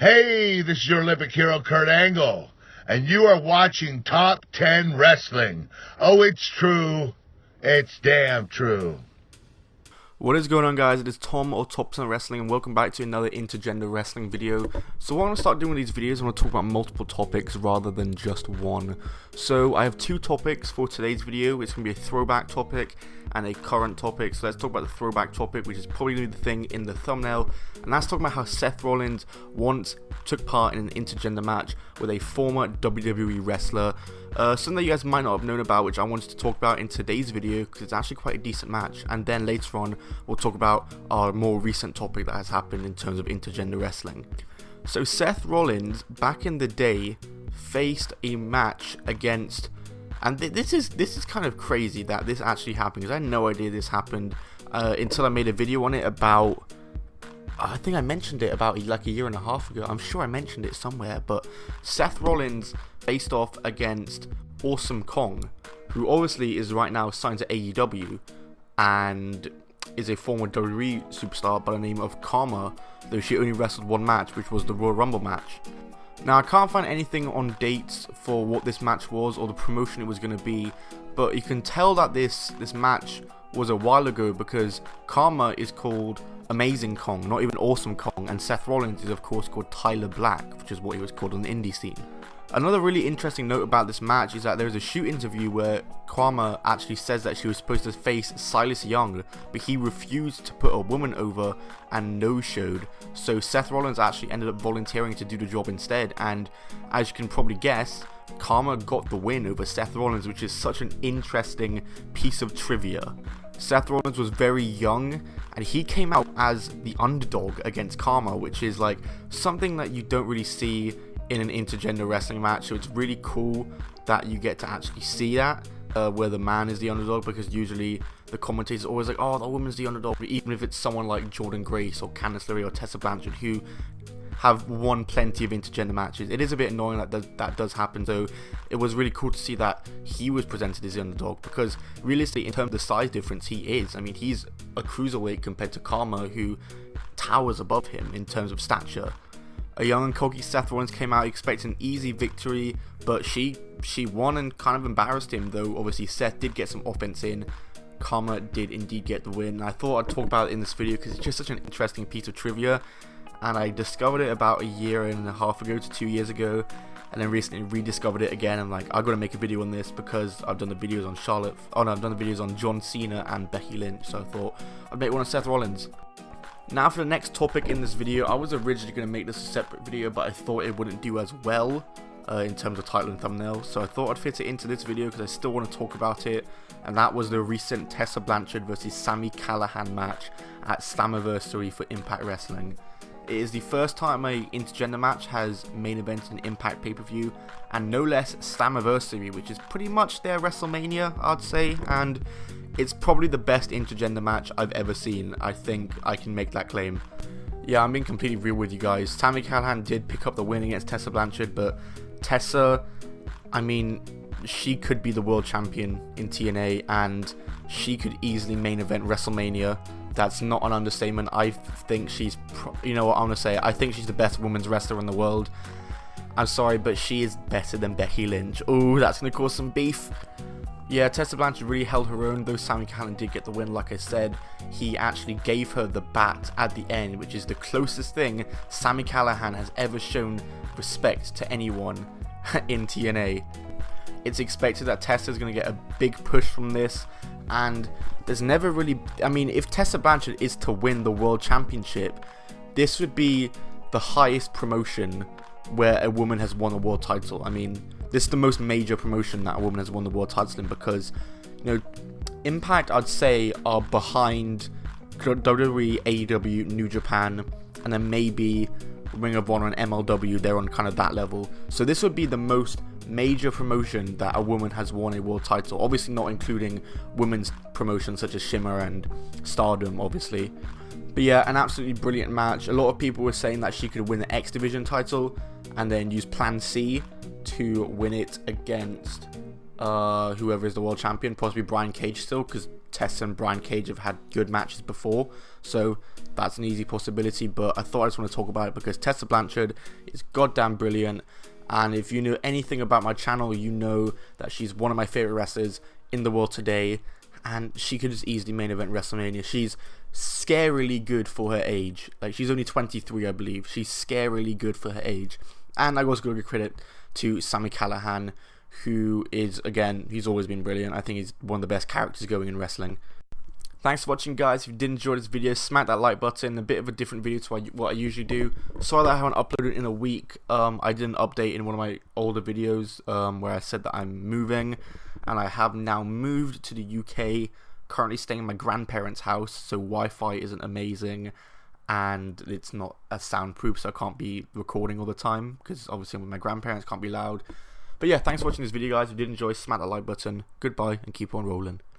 Hey, this is your Olympic hero Kurt Angle, and you are watching Top 10 Wrestling. Oh, it's true. It's damn true. What is going on, guys? It is Tom or Top 10 Wrestling, and welcome back to another intergender wrestling video. So what I want to start doing with these videos, I want to talk about multiple topics rather than just one. So I have two topics for today's video. It's going to be a throwback topic and a current topic. So let's talk about the throwback topic, which is probably going to be the thing in the thumbnail. And that's talking about how Seth Rollins once took part in an intergender match with a former WWE wrestler. Something that you guys might not have known about, which I wanted to talk about in today's video because it's actually quite a decent match. And then later on, we'll talk about our more recent topic that has happened in terms of intergender wrestling. So Seth Rollins, back in the day, faced a match against, and this is kind of crazy that this actually happened because I had no idea this happened until I made a video on it about, I think I mentioned it about like a year and a half ago. I'm sure I mentioned it somewhere, but Seth Rollins faced off against Awesome Kong, who obviously is right now signed to AEW and is a former WWE superstar by the name of Karma, though she only wrestled one match, which was the Royal Rumble match. Now, I can't find anything on dates for what this match was or the promotion it was going to be, but you can tell that this match was a while ago because Karma is called Amazing Kong, not even Awesome Kong, and Seth Rollins is of course called Tyler Black, which is what he was called on the indie scene. Another really interesting note about this match is that there is a shoot interview where Karma actually says that she was supposed to face Silas Young, but he refused to put a woman over and no-showed, so Seth Rollins actually ended up volunteering to do the job instead, and as you can probably guess, Karma got the win over Seth Rollins, which is such an interesting piece of trivia. Seth Rollins was very young and he came out as the underdog against Karma, which is like something that you don't really see in an intergender wrestling match, so it's really cool that you get to actually see that where the man is the underdog, because usually the commentators are always like, oh, the woman's the underdog, even if it's someone like Jordan Grace or Candice LeRae or Tessa Blanchard who have won plenty of intergender matches. It is a bit annoying that does happen, so it was really cool to see that he was presented as the underdog, because realistically, in terms of the size difference, he is. I mean, he's a cruiserweight compared to Karma, who towers above him in terms of stature. A young and cocky Seth Rollins came out expecting an easy victory, but she won and kind of embarrassed him, though obviously Seth did get some offense in. Karma did indeed get the win, and I thought I'd talk about it in this video because it's just such an interesting piece of trivia, and I discovered it about a year and a half ago to 2 years ago, and then recently rediscovered it again. I'm like, I've got to make a video on this because I've done the videos on I've done the videos on John Cena and Becky Lynch, so I thought I'd make one on Seth Rollins. Now for the next topic in this video, I was originally going to make this a separate video, but I thought it wouldn't do as well in terms of title and thumbnail, so I thought I'd fit it into this video because I still want to talk about it, and that was the recent Tessa Blanchard versus Sami Callihan match at Slammiversary for Impact Wrestling. It is the first time a intergender match has main evented an Impact pay-per-view, and no less Slammiversary, which is pretty much their WrestleMania, I'd say, and it's probably the best intergender match I've ever seen. I think I can make that claim. Yeah, I'm being completely real with you guys. Sami Callihan did pick up the win against Tessa Blanchard, but Tessa, I mean, she could be the world champion in TNA, and she could easily main event WrestleMania. That's not an understatement. I think she's, you know what I'm going to say, I think she's the best women's wrestler in the world. I'm sorry, but she is better than Becky Lynch. Ooh, that's going to cause some beef. Yeah, Tessa Blanchard really held her own, though Sami Callihan did get the win. Like I said, he actually gave her the bat at the end, which is the closest thing Sami Callihan has ever shown respect to anyone in TNA. It's expected that Tessa is going to get a big push from this, and there's never really, I mean, if Tessa Blanchard is to win the World Championship, this would be the highest promotion where a woman has won a world title. I mean, this is the most major promotion that a woman has won the world title in, because, you know, Impact, I'd say, are behind WWE, AEW, New Japan, and then maybe Ring of Honor and MLW. They're on kind of that level. So this would be the most major promotion that a woman has won a world title, obviously not including women's promotions such as Shimmer and Stardom, obviously. But yeah, an absolutely brilliant match. A lot of people were saying that she could win the X Division title and then use Plan C to win it against whoever is the world champion, possibly Brian Cage still, because Tessa and Brian Cage have had good matches before, so that's an easy possibility. But I thought I just want to talk about it because Tessa Blanchard is goddamn brilliant, and if you know anything about my channel, you know that she's one of my favorite wrestlers in the world today, and she could just easily main event WrestleMania. She's scarily good for her age. Like, she's only 23, I believe. She's scarily good for her age. And I was going to give credit to Sami Callihan, who is, again, he's always been brilliant. I think he's one of the best characters going in wrestling. Thanks for watching, guys. If you did enjoy this video, smack that like button. A bit of a different video to what I usually do. Sorry that I haven't uploaded in a week. I did an update in one of my older videos where I said that I'm moving, and I have now moved to the UK. Currently staying in my grandparents' house, so Wi-Fi isn't amazing, and it's not as soundproof, so I can't be recording all the time because obviously I'm with my grandparents, can't be loud. But yeah, thanks for watching this video, guys. If you did enjoy, smack that like button. Goodbye, and keep on rolling.